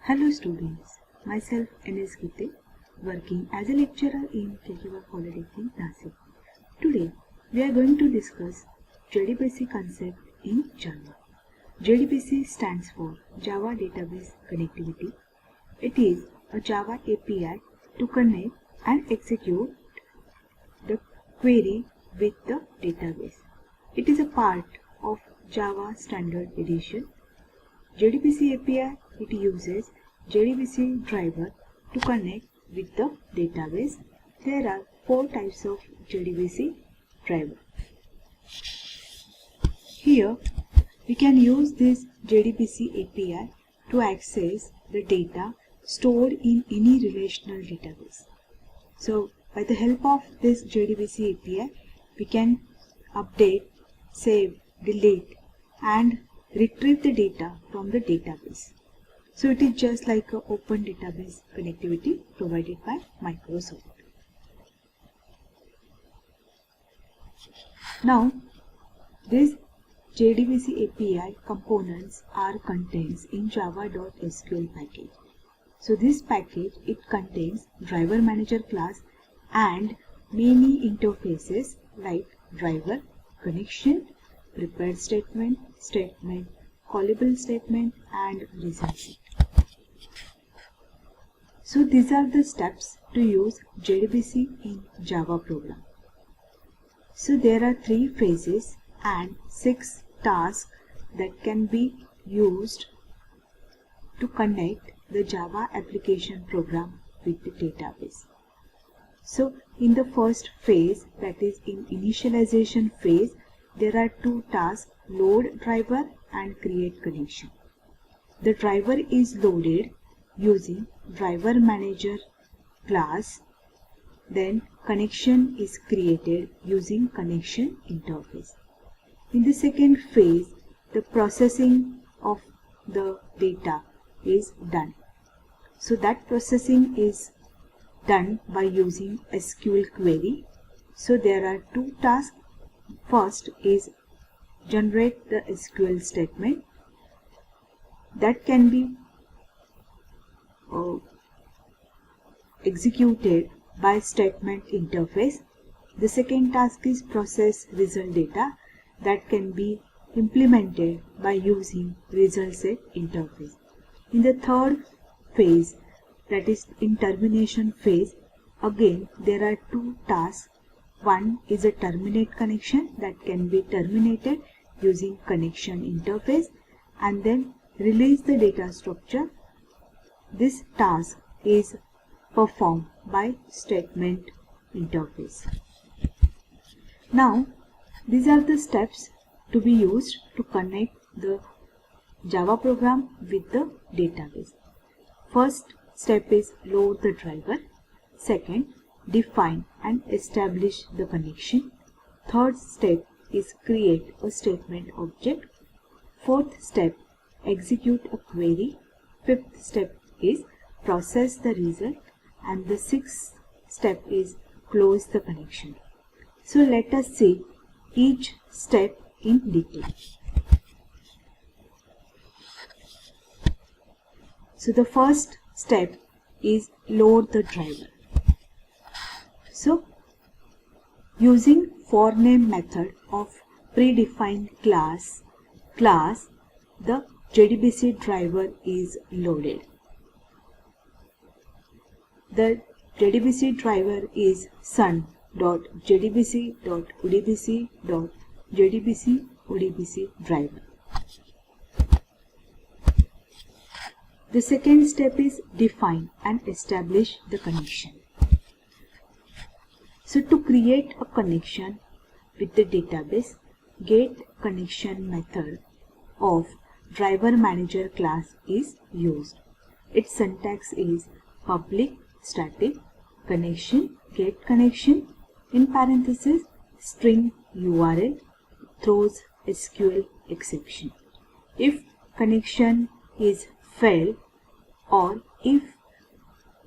Hello students, myself N.S. Gite, working as a lecturer in Kekewa Polytechnic, Nasik. Today, we are going to discuss JDBC concept in Java. JDBC stands for Java Database Connectivity. It is a Java API to connect and execute the query with the database. It is a part of Java Standard Edition. JDBC API, it uses JDBC driver to connect with the database. There are 4 types of JDBC driver. Here, we can use this JDBC API to access the data stored in any relational database. So, by the help of this JDBC API, we can update, save, delete, and retrieve the data from the database. So it is just like an open database connectivity provided by Microsoft. Now, these JDBC API components are contained in java.sql package. So this package, it contains driver manager class and many interfaces like driver, connection, prepared statement, callable statement, and result set. So these are the steps to use JDBC in Java program. So there are 3 phases and 6 tasks that can be used to connect the Java application program with the database. So in the first phase, that is in initialization phase, there are 2 tasks, load driver and create connection. The driver is loaded using driver manager class. Then connection is created using connection interface. In the second phase, the processing of the data is done. So that processing is done by using SQL query. So there are 2 tasks. First is generate the SQL statement that can be executed by statement interface. The second task is process result data that can be implemented by using result set interface. In the third phase, that is in termination phase, again there are 2 tasks. One is a terminate connection that can be terminated using connection interface, and then release the data structure. This task is performed by statement interface. Now, these are the steps to be used to connect the Java program with the database. First step is load the driver. Second, define and establish the connection. Third step is create a statement object. Fourth step, execute a query. Fifth step is process the result, and the 6th step is close the connection. So let us see each step in detail. So the first step is load the driver. So, using forName method of predefined class, the JDBC driver is loaded. The JDBC driver is sun.jdbc.udbc.jdbc driver. The second step is define and establish the connection. So to create a connection with the database, get connection method of driver manager class is used. Its syntax is public static connection get connection in parenthesis string URL throws SQL exception. If connection is failed, or if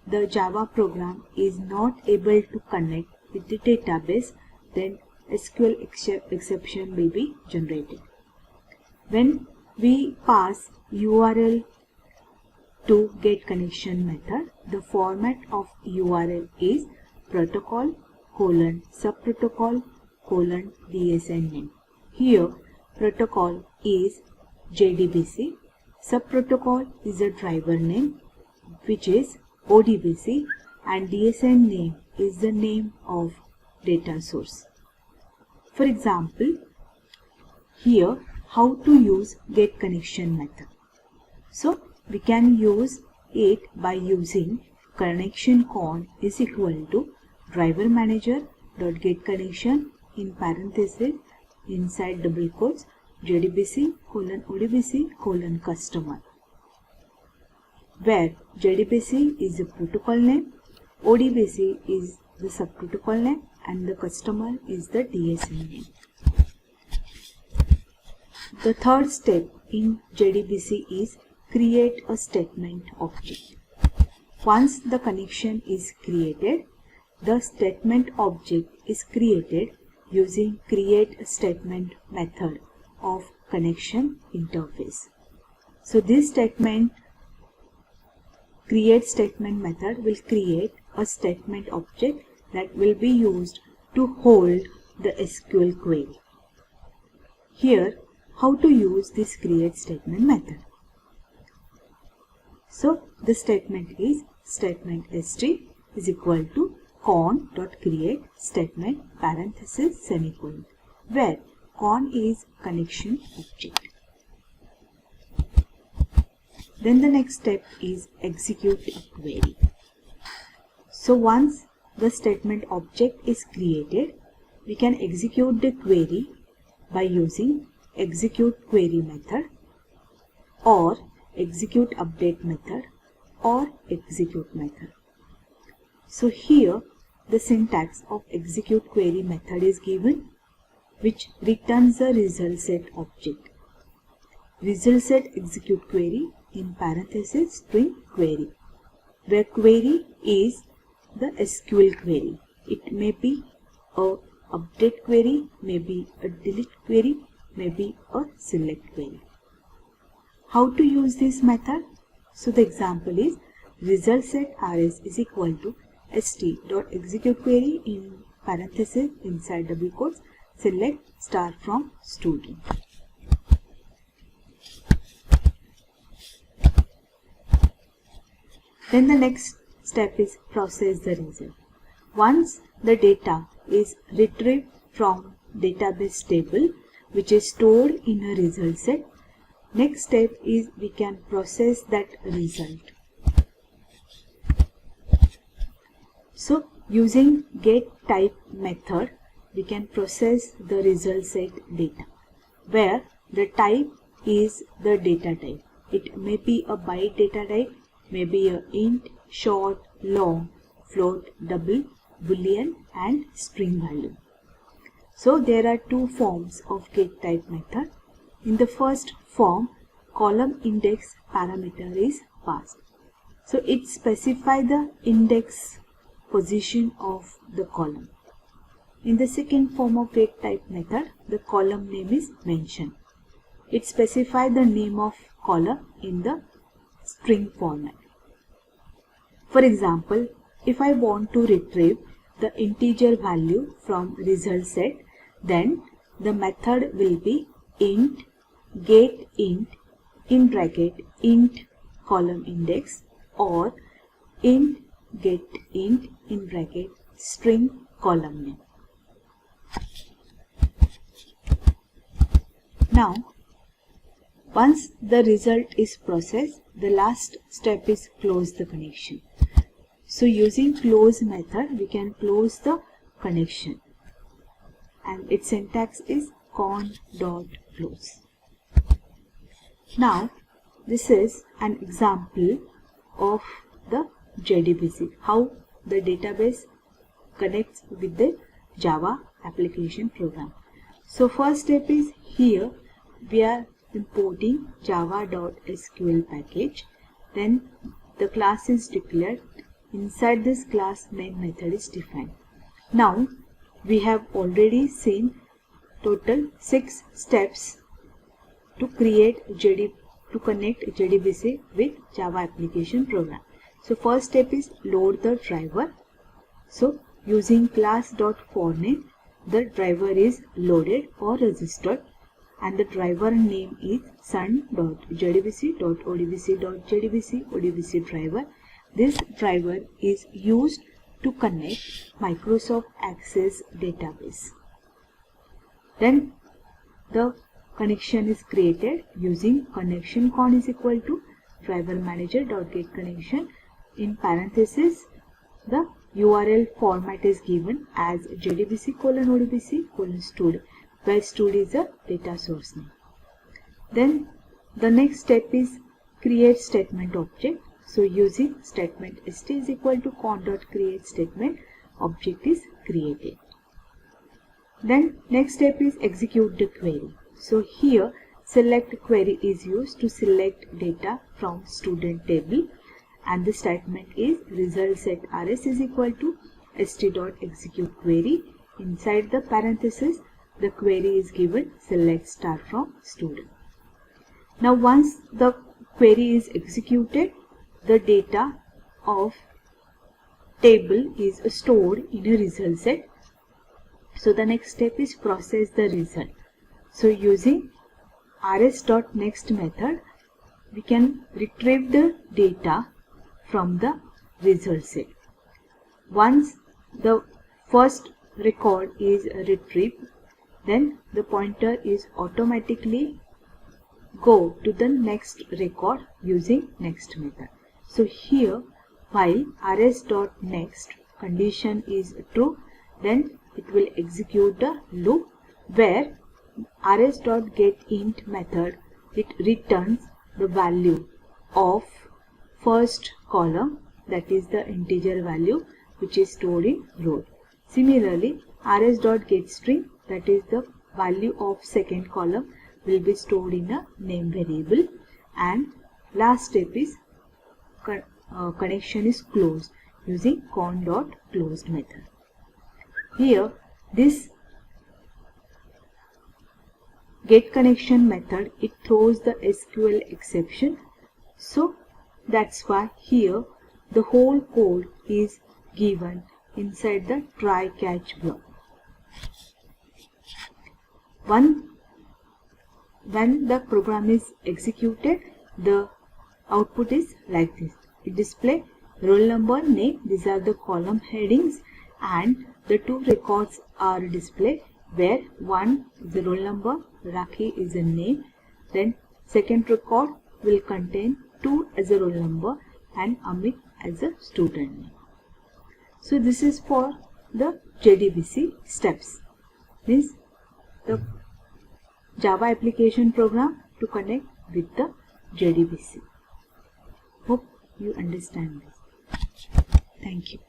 the Java program is not able to connect with the database, then SQL exception will be generated. When we pass URL to getConnection method, the format of URL is protocol : subprotocol : DSN name. Here protocol is JDBC, subprotocol is a driver name which is ODBC, and DSN name is the name of data source. For example, here how to use getConnection method. So we can use it by using connection con is equal to driver manager dot getConnection in parenthesis inside double quotes JDBC : ODBC : customer, where JDBC is the protocol name, ODBC is the subprotocol name, and the customer is the DSN name. The third step in JDBC is create a statement object. Once the connection is created, the statement object is created using create statement method of connection interface. So this statement create statement method will create a statement object that will be used to hold the SQL query. Here, how to use this create statement method? So the statement is statement st is equal to con.create statement parenthesis semicolon, where con is connection object. Then the next step is execute a query. So once the statement object is created, we can execute the query by using execute query method or execute update method or execute method. So here the syntax of execute query method is given, which returns the result set object. Result set execute query in parenthesis string query, where query is the SQL query. It may be a update query, maybe a delete query, maybe a select query. How to use this method? So the example is result set rs is equal to st.execute query in parenthesis inside double quotes select star from student. Then the next step is process the result. Once the data is retrieved from database table which is stored in a result set, next step is we can process that result. So using getType method, we can process the result set data, where the type is the data type. It may be a byte data type, maybe a int, short, long, float, double, boolean, and string value. So there are two forms of getType method. In the first form, column index parameter is passed. So it specifies the index position of the column. In the second form of getType method, the column name is mentioned. It specifies the name of column in the string format. For example, if I want to retrieve the integer value from result set, then the method will be int getInt in bracket int column index or int getInt in bracket string column name. Now, once the result is processed, the last step is close the connection. So using close method, we can close the connection, and its syntax is con.close. Now, this is an example of the JDBC, how the database connects with the Java application program. So first step is here we are importing java.sql package. Then the class is declared. Inside this class main method is defined. Now we have already seen total 6 steps to connect JDBC with Java application program. So first step is load the driver. So using class.forName, the driver is loaded or registered, and the driver name is sun.jdbc.odbc.jdbc driver. This driver is used to connect Microsoft Access database. Then the connection is created using connection con is equal to driver manager.get connection. In parenthesis, the URL format is given as jdbc:/odbc:/stud, where stud is a data source name. Then the next step is create statement object. So using statement st is equal to con.create statement, object is created. Then next step is execute the query. So here select query is used to select data from student table, and the statement is result set rs is equal to st.execute query. Inside the parenthesis, the query is given select star from student. Now once the query is executed, the data of table is stored in a result set. So the next step is process the result. So using rs.next method, we can retrieve the data from the result set. Once the first record is retrieved, then the pointer is automatically go to the next record using next method. So here, while rs.next condition is true, then it will execute the loop where rs.getInt method, it returns the value of first column, that is the integer value which is stored in row. Similarly, rs.getString, that is the value of second column, will be stored in a name variable. And last step is connection is closed using con.closed method. Here this get connection method, it throws the SQL exception. So that's why here the whole code is given inside the try catch block. When the program is executed, the output is like this. It displays roll number, name, these are the column headings, and the two records are displayed where one is the roll number, Rakhi is a name, then second record will contain 2 as a roll number and Amit as a student name. So this is for the JDBC steps, means the Java application program to connect with the JDBC. Hope you understand this. Thank you.